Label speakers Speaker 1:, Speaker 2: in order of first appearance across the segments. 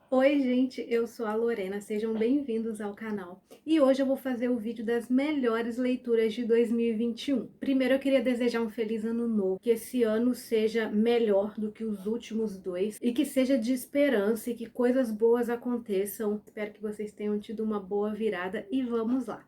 Speaker 1: Oi gente, eu sou a Lorena, sejam bem-vindos ao canal. E hoje eu vou fazer o vídeo das melhores leituras de 2021. Primeiro eu queria desejar um feliz ano novo, que esse ano seja melhor do que os últimos dois e que seja de esperança e que coisas boas aconteçam. Espero que vocês tenham tido uma boa virada e vamos lá.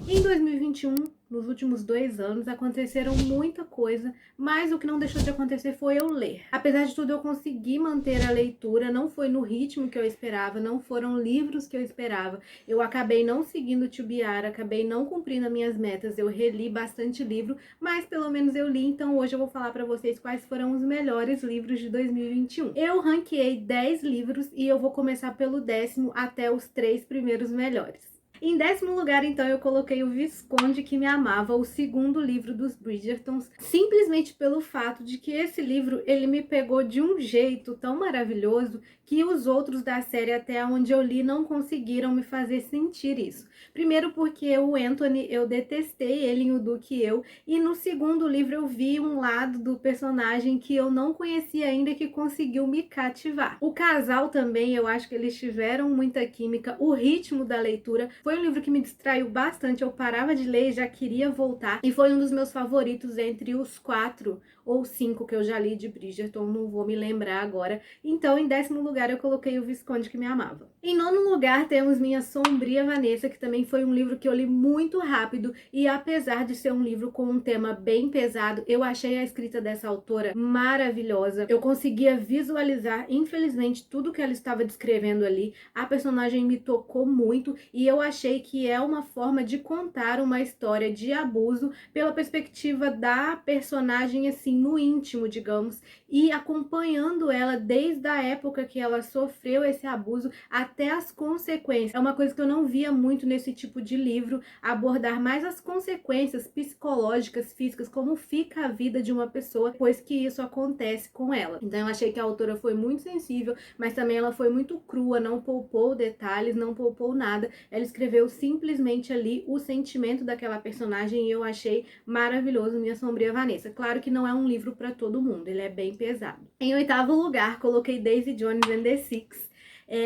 Speaker 1: Em 2021, nos últimos 2 anos, aconteceram muita coisa, mas o que não deixou de acontecer foi eu ler. Apesar de tudo, eu consegui manter a leitura, não foi no ritmo que eu esperava, não foram livros que eu esperava. Eu acabei não seguindo o TBR, acabei não cumprindo as minhas metas, eu reli bastante livro, mas pelo menos eu li, então hoje eu vou falar pra vocês quais foram os melhores livros de 2021. Eu ranqueei 10 livros e eu vou começar pelo 10º até os 3 primeiros melhores. Em 10º lugar, então, eu coloquei O Visconde que Me Amava, o segundo livro dos Bridgertons, simplesmente pelo fato de que esse livro, ele me pegou de um jeito tão maravilhoso que os outros da série, até onde eu li, não conseguiram me fazer sentir isso. Primeiro porque o Anthony, eu detestei ele em O Duque e Eu, e no segundo livro eu vi um lado do personagem que eu não conhecia ainda que conseguiu me cativar. O casal também, eu acho que eles tiveram muita química, o ritmo da leitura foi um livro que me distraiu bastante, eu parava de ler e já queria voltar, e foi um dos meus favoritos entre os 4 ou 5 que eu já li de Bridgerton, não vou me lembrar agora. Então, em 10º lugar, eu coloquei O Visconde que Me Amava. Em 9º lugar, temos Minha Sombria Vanessa, que também foi um livro que eu li muito rápido, e apesar de ser um livro com um tema bem pesado, eu achei a escrita dessa autora maravilhosa. Eu conseguia visualizar, infelizmente, tudo que ela estava descrevendo ali. A personagem me tocou muito, e eu achei que é uma forma de contar uma história de abuso pela perspectiva da personagem, assim, no íntimo, digamos, e acompanhando ela desde a época que ela sofreu esse abuso até as consequências. É uma coisa que eu não via muito nesse tipo de livro, abordar mais as consequências psicológicas, físicas, como fica a vida de uma pessoa depois que isso acontece com ela. Então eu achei que a autora foi muito sensível, mas também ela foi muito crua, não poupou detalhes, não poupou nada. Ela escreveu simplesmente ali o sentimento daquela personagem e eu achei maravilhoso Minha Sombria Vanessa. Claro que não é um livro para todo mundo, ele é bem pesado. Em 8º lugar, coloquei Daisy Jones and the Six.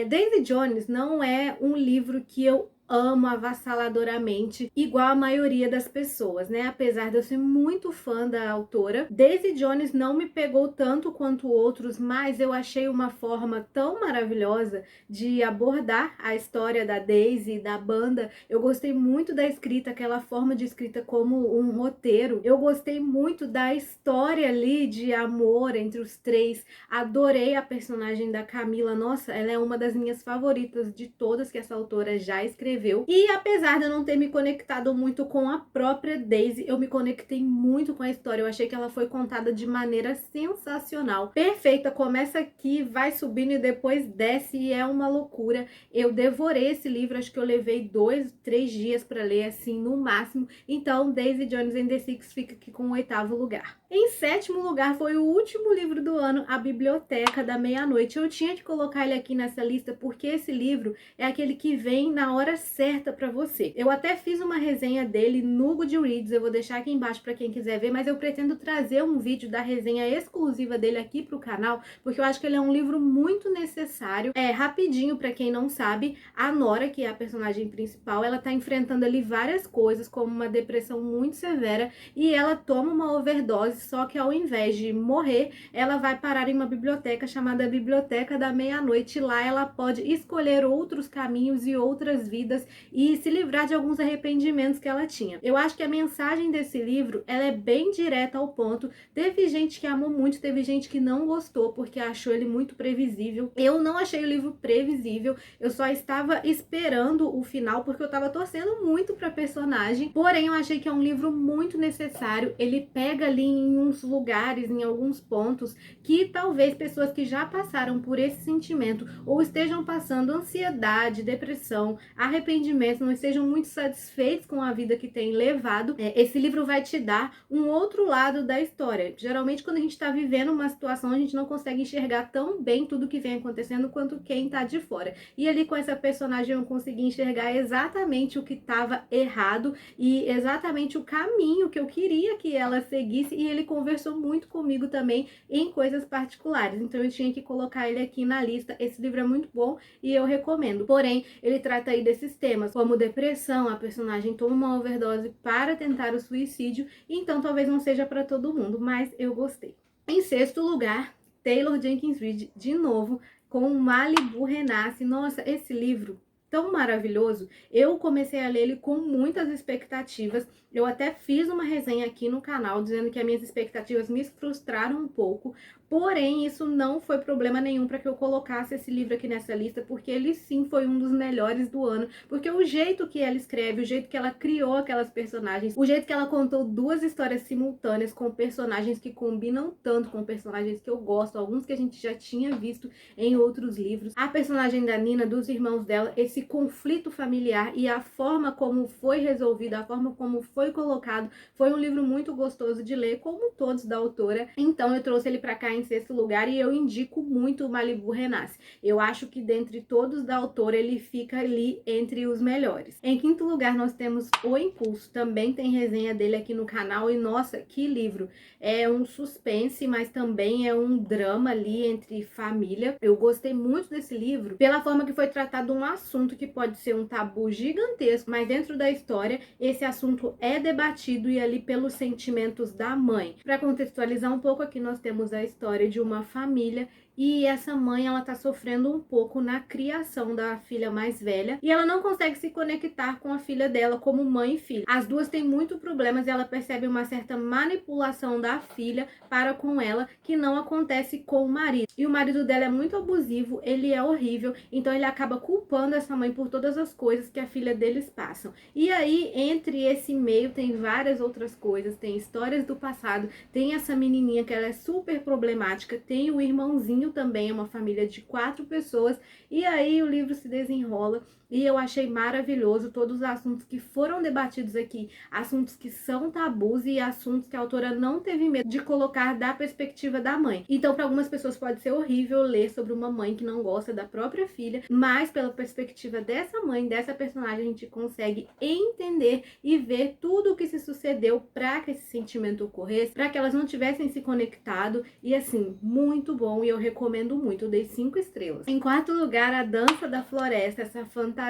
Speaker 1: Daisy Jones não é um livro que eu amo avassaladoramente, igual a maioria das pessoas, né? Apesar de eu ser muito fã da autora, Daisy Jones não me pegou tanto quanto outros, mas eu achei uma forma tão maravilhosa de abordar a história da Daisy, da banda. Eu gostei muito da escrita, aquela forma de escrita como um roteiro. Eu gostei muito da história ali de amor entre os três. Adorei a personagem da Camila, nossa, ela é uma das minhas favoritas de todas que essa autora já escreveu. E apesar de eu não ter me conectado muito com a própria Daisy, eu me conectei muito com a história. Eu achei que ela foi contada de maneira sensacional, perfeita. Começa aqui, vai subindo e depois desce e é uma loucura. Eu devorei esse livro, acho que eu levei 2, 3 dias para ler, assim, no máximo. Então, Daisy Jones and the Six fica aqui com o 8º lugar. Em 7º lugar foi o último livro do ano, A Biblioteca da Meia-Noite. Eu tinha que colocar ele aqui nessa lista porque esse livro é aquele que vem na hora certa para você. Eu até fiz uma resenha dele no Goodreads, eu vou deixar aqui embaixo para quem quiser ver, mas eu pretendo trazer um vídeo da resenha exclusiva dele aqui pro canal, porque eu acho que ele é um livro muito necessário. Rapidinho, para quem não sabe, a Nora, que é a personagem principal, ela tá enfrentando ali várias coisas, como uma depressão muito severa, e ela toma uma overdose, só que ao invés de morrer, ela vai parar em uma biblioteca chamada Biblioteca da Meia-Noite. Lá ela pode escolher outros caminhos e outras vidas e se livrar de alguns arrependimentos que ela tinha. Eu acho que a mensagem desse livro, ela é bem direta ao ponto. Teve gente que amou muito, teve gente que não gostou porque achou ele muito previsível. Eu não achei o livro previsível, eu só estava esperando o final porque eu estava torcendo muito para personagem. Porém, eu achei que é um livro muito necessário. Ele pega ali em uns lugares, em alguns pontos que talvez pessoas que já passaram por esse sentimento ou estejam passando ansiedade, depressão, arrependimento, não estejam muito satisfeitos com a vida que têm levado. Esse livro vai te dar um outro lado da história. Geralmente, quando a gente está vivendo uma situação, a gente não consegue enxergar tão bem tudo que vem acontecendo quanto quem tá de fora. E ali com essa personagem eu consegui enxergar exatamente o que estava errado e exatamente o caminho que eu queria que ela seguisse, e ele ele conversou muito comigo também em coisas particulares, então eu tinha que colocar ele aqui na lista. Esse livro é muito bom e eu recomendo. Porém, ele trata aí desses temas, como depressão, a personagem toma uma overdose para tentar o suicídio, então talvez não seja para todo mundo, mas eu gostei. Em sexto lugar, Taylor Jenkins Reid, de novo, com Malibu Renasce. Nossa, esse livro tão maravilhoso. Eu comecei a ler ele com muitas expectativas. Eu até fiz uma resenha aqui no canal dizendo que as minhas expectativas me frustraram um pouco, porém isso não foi problema nenhum para que eu colocasse esse livro aqui nessa lista, porque ele sim foi um dos melhores do ano, porque o jeito que ela escreve, o jeito que ela criou aquelas personagens, o jeito que ela contou duas histórias simultâneas com personagens que combinam tanto com personagens que eu gosto, alguns que a gente já tinha visto em outros livros. A personagem da Nina, dos irmãos dela, esse conflito familiar e a forma como foi resolvido, a forma como foi colocado, foi um livro muito gostoso de ler, como todos da autora. Então eu trouxe ele para cá em sexto lugar e eu indico muito o Malibu Renasce. Eu acho que dentre todos da autora ele fica ali entre os melhores. Em quinto lugar nós temos O Impulso, também tem resenha dele aqui no canal e nossa, que livro! É um suspense, mas também é um drama ali entre família. Eu gostei muito desse livro pela forma que foi tratado um assunto que pode ser um tabu gigantesco, mas dentro da história esse assunto é debatido e ali pelos sentimentos da mãe. Para contextualizar um pouco, aqui nós temos a história de uma família e essa mãe, ela tá sofrendo um pouco na criação da filha mais velha e ela não consegue se conectar com a filha dela como mãe e filha. As duas têm muito problemas e ela percebe uma certa manipulação da filha para com ela que não acontece com o marido. E o marido dela é muito abusivo, ele é horrível, então ele acaba culpando essa mãe por todas as coisas que a filha deles passam. E aí, entre esse meio, tem várias outras coisas, tem histórias do passado, tem essa menininha que ela é super problemática, tem o irmãozinho também, é uma família de 4 pessoas, e aí o livro se desenrola e eu achei maravilhoso todos os assuntos que foram debatidos aqui, assuntos que são tabus e assuntos que a autora não teve medo de colocar da perspectiva da mãe. Então, para algumas pessoas pode ser horrível ler sobre uma mãe que não gosta da própria filha, mas pela perspectiva dessa mãe, dessa personagem, a gente consegue entender e ver tudo o que se sucedeu para que esse sentimento ocorresse, para que elas não tivessem se conectado, e assim, muito bom, e eu recomendo muito, eu dei 5 estrelas. Em quarto lugar, A Dança da Floresta, essa fantasia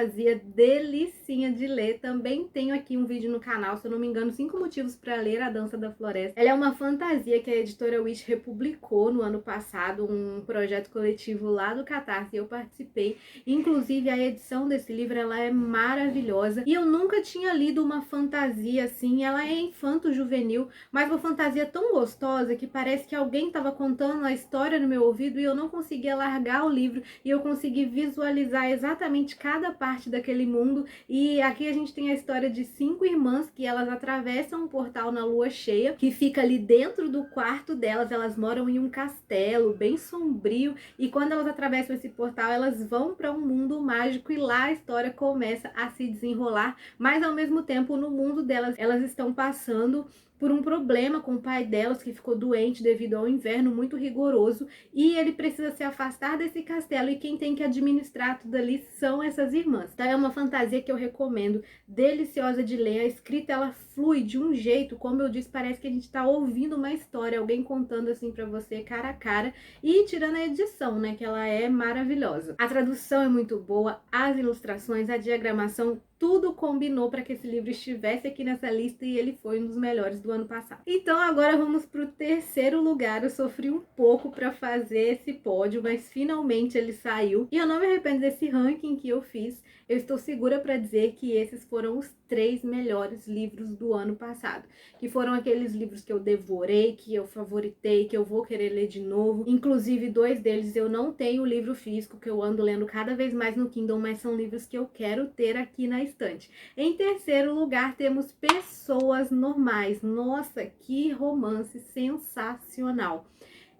Speaker 1: delicinha de ler. Também tenho aqui um vídeo no canal, se eu não me engano, 5 motivos para ler A Dança da Floresta. Ela é uma fantasia que a editora Wish republicou no ano passado, um projeto coletivo lá do Catarse, e eu participei. Inclusive, a edição desse livro, ela é maravilhosa, e eu nunca tinha lido uma fantasia assim. Ela é infanto-juvenil, mas uma fantasia tão gostosa que parece que alguém estava contando a história no meu ouvido e eu não conseguia largar o livro, e eu consegui visualizar exatamente cada parte daquele mundo. E aqui a gente tem a história de 5 irmãs que elas atravessam um portal na lua cheia, que fica ali dentro do quarto delas. Elas moram em um castelo bem sombrio, e quando elas atravessam esse portal, elas vão para um mundo mágico, e lá a história começa a se desenrolar, mas ao mesmo tempo no mundo delas, elas estão passando por um problema com o pai delas, que ficou doente devido ao inverno muito rigoroso, e ele precisa se afastar desse castelo, e quem tem que administrar tudo ali são essas irmãs. Então é uma fantasia que eu recomendo, deliciosa de ler. A escrita, ela flui de um jeito, como eu disse, parece que a gente tá ouvindo uma história, alguém contando assim pra você, cara a cara, e tirando a edição, né, que ela é maravilhosa. A tradução é muito boa, as ilustrações, a diagramação, tudo combinou para que esse livro estivesse aqui nessa lista, e ele foi um dos melhores do ano passado. Então agora vamos para o terceiro lugar. Eu sofri um pouco para fazer esse pódio, mas finalmente ele saiu. E eu não me arrependo desse ranking que eu fiz. Eu estou segura para dizer que esses foram os 3 melhores livros do ano passado. Que foram aqueles livros que eu devorei, que eu favoritei, que eu vou querer ler de novo. Inclusive 2 deles eu não tenho o livro físico, que eu ando lendo cada vez mais no Kindle, mas são livros que eu quero ter aqui na estante. Em terceiro lugar temos Pessoas Normais. Nossa, que romance sensacional!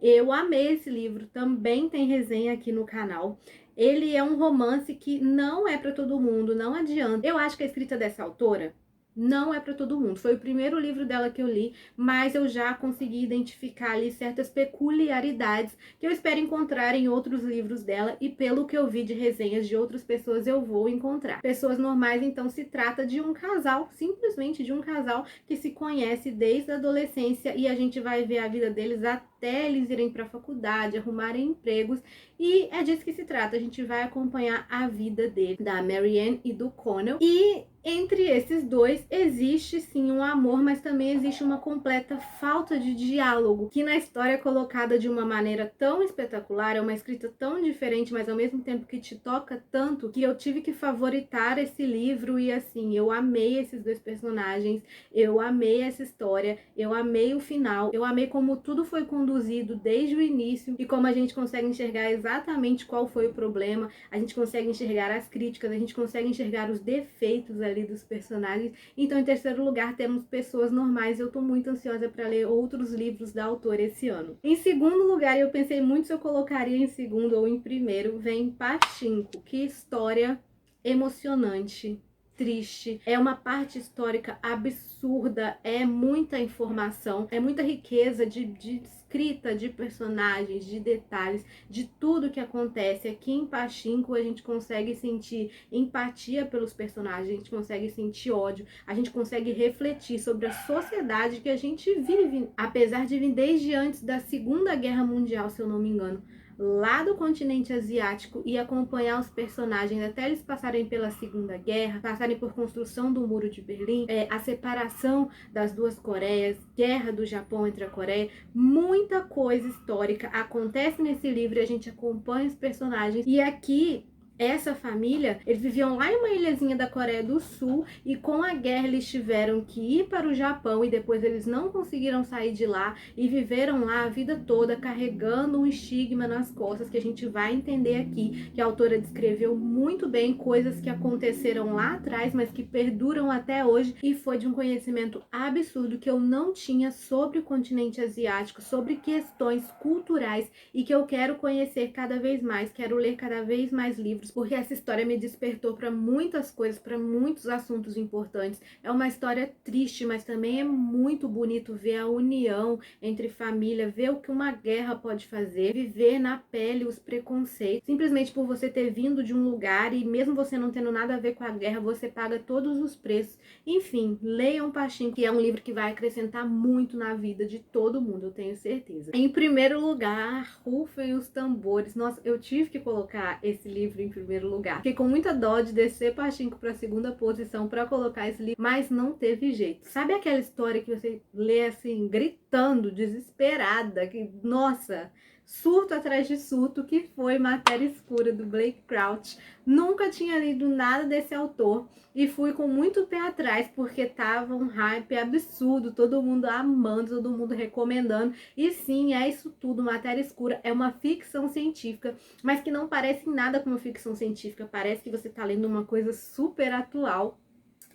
Speaker 1: Eu amei esse livro, também tem resenha aqui no canal. Ele é um romance que não é para todo mundo, não adianta. Eu acho que a escrita dessa autora, Não é para todo mundo. Foi o primeiro livro dela que eu li, mas eu já consegui identificar ali certas peculiaridades que eu espero encontrar em outros livros dela e pelo que eu vi de resenhas de outras pessoas eu vou encontrar. Pessoas normais, então, se trata de um casal, simplesmente de um casal que se conhece desde a adolescência e a gente vai ver a vida deles até eles irem para a faculdade, arrumarem empregos e é disso que se trata. A gente vai acompanhar a vida dele, da Marianne e do Connell. E entre esses dois existe sim um amor, mas também existe uma completa falta de diálogo, que na história é colocada de uma maneira tão espetacular, é uma escrita tão diferente, mas ao mesmo tempo que te toca tanto, que eu tive que favoritar esse livro e assim, eu amei esses dois personagens, eu amei essa história, eu amei o final, eu amei como tudo foi conduzido desde o início e como a gente consegue enxergar exatamente qual foi o problema, a gente consegue enxergar as críticas, a gente consegue enxergar os defeitos ali dos personagens. Então, em terceiro lugar, temos Pessoas Normais. Eu tô muito ansiosa para ler outros livros da autora esse ano. Em segundo lugar, eu pensei muito se eu colocaria em segundo ou em primeiro, vem Pachinko. Que história emocionante, triste, é uma parte histórica absurda, é muita informação, é muita riqueza de escrita, de personagens, de detalhes, de tudo que acontece. Aqui em Pachinko a gente consegue sentir empatia pelos personagens, a gente consegue sentir ódio, a gente consegue refletir sobre a sociedade que a gente vive, apesar de vir desde antes da Segunda Guerra Mundial, se eu não me engano, lá do continente asiático e acompanhar os personagens até eles passarem pela Segunda Guerra, passarem por construção do Muro de Berlim, a separação das duas Coreias, guerra do Japão entre a Coreia, muita coisa histórica acontece nesse livro e a gente acompanha os personagens. E aqui essa família, eles viviam lá em uma ilhazinha da Coreia do Sul e com a guerra eles tiveram que ir para o Japão e depois eles não conseguiram sair de lá e viveram lá a vida toda carregando um estigma nas costas que a gente vai entender aqui, que a autora descreveu muito bem coisas que aconteceram lá atrás, mas que perduram até hoje e foi de um conhecimento absurdo que eu não tinha sobre o continente asiático, sobre questões culturais e que eu quero conhecer cada vez mais, quero ler cada vez mais livros, porque essa história me despertou para muitas coisas, para muitos assuntos importantes. É uma história triste, mas também é muito bonito ver a união entre família, ver o que uma guerra pode fazer, viver na pele os preconceitos. Simplesmente por você ter vindo de um lugar e mesmo você não tendo nada a ver com a guerra, você paga todos os preços. Enfim, leiam Pachinko, que é um livro que vai acrescentar muito na vida de todo mundo, eu tenho certeza. Em primeiro lugar, rufem os tambores. Nossa, eu tive que colocar esse livro em primeiro lugar. Fiquei com muita dó de descer Pachinko para a segunda posição para colocar esse livro, mas não teve jeito. Sabe aquela história que você lê assim, gritando, desesperada, que, nossa, surto atrás de surto, que foi Matéria Escura, do Blake Crouch. Nunca tinha lido nada desse autor e fui com muito pé atrás, porque tava um hype absurdo, todo mundo amando, todo mundo recomendando. E sim, é isso tudo, Matéria Escura é uma ficção científica, mas que não parece em nada como ficção científica, parece que você tá lendo uma coisa super atual.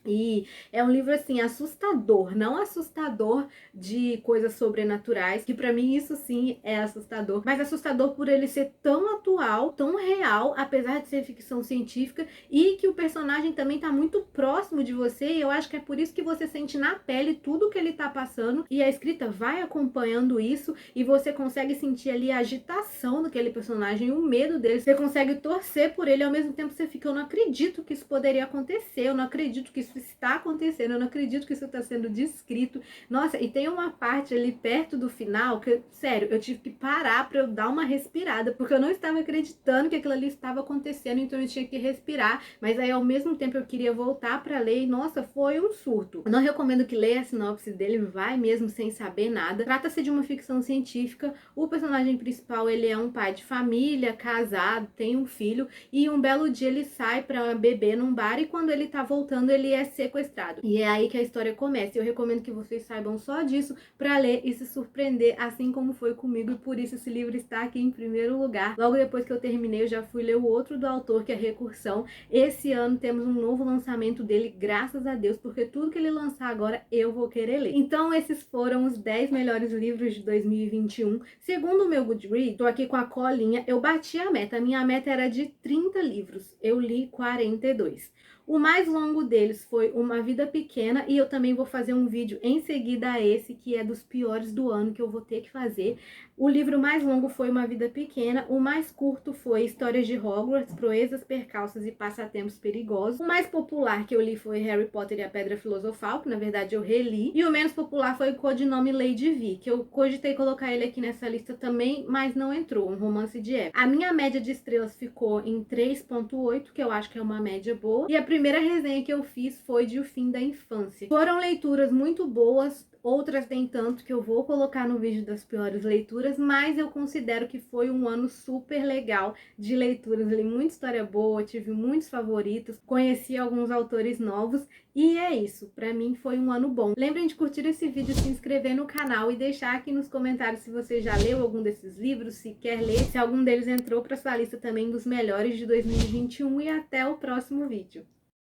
Speaker 1: E é um livro assim assustador, não assustador de coisas sobrenaturais, que pra mim isso sim é assustador, mas assustador por ele ser tão atual, tão real, apesar de ser ficção científica, e que o personagem também tá muito próximo de você, e eu acho que é por isso que você sente na pele tudo que ele tá passando, e a escrita vai acompanhando isso, e você consegue sentir ali a agitação daquele personagem, o medo dele, você consegue torcer por ele, ao mesmo tempo você fica, eu não acredito que isso poderia acontecer, eu não acredito que isso está acontecendo, eu não acredito que isso está sendo descrito. Nossa, e tem uma parte ali perto do final que, sério, eu tive que parar para eu dar uma respirada, porque eu não estava acreditando que aquilo ali estava acontecendo, então eu tinha que respirar, mas aí ao mesmo tempo eu queria voltar para ler e, nossa, foi um surto. Eu não recomendo que leia a sinopse dele, vai mesmo sem saber nada. Trata-se de uma ficção científica, o personagem principal, ele é um pai de família, casado, tem um filho, e um belo dia ele sai para beber num bar e quando ele tá voltando, ele é sequestrado. E é aí que a história começa. Eu recomendo que vocês saibam só disso para ler e se surpreender, assim como foi comigo, e por isso esse livro está aqui em primeiro lugar. Logo depois que eu terminei, eu já fui ler o outro do autor, que é Recursão. Esse ano temos um novo lançamento dele, graças a Deus, porque tudo que ele lançar agora eu vou querer ler. Então esses foram os 10 melhores livros de 2021. Segundo o meu Goodreads, tô aqui com a colinha, eu bati a meta. A minha meta era de 30 livros, eu li 42. O mais longo deles foi Uma Vida Pequena, e eu também vou fazer um vídeo em seguida a esse, que é dos piores do ano, que eu vou ter que fazer. O livro mais longo foi Uma Vida Pequena, o mais curto foi Histórias de Hogwarts, Proezas, Percalços e Passatempos Perigosos. O mais popular que eu li foi Harry Potter e a Pedra Filosofal, que na verdade eu reli. E o menos popular foi o Codinome Lady V, que eu cogitei colocar ele aqui nessa lista também, mas não entrou, um romance de época. A minha média de estrelas ficou em 3,8, que eu acho que é uma média boa. E a primeira resenha que eu fiz foi de O Fim da Infância. Foram leituras muito boas, outras nem tanto, que eu vou colocar no vídeo das piores leituras, mas eu considero que foi um ano super legal de leituras. Li muita história boa, tive muitos favoritos, conheci alguns autores novos e é isso. Pra mim foi um ano bom. Lembrem de curtir esse vídeo, se inscrever no canal e deixar aqui nos comentários se você já leu algum desses livros, se quer ler, se algum deles entrou pra sua lista também dos melhores de 2021 e até o próximo vídeo.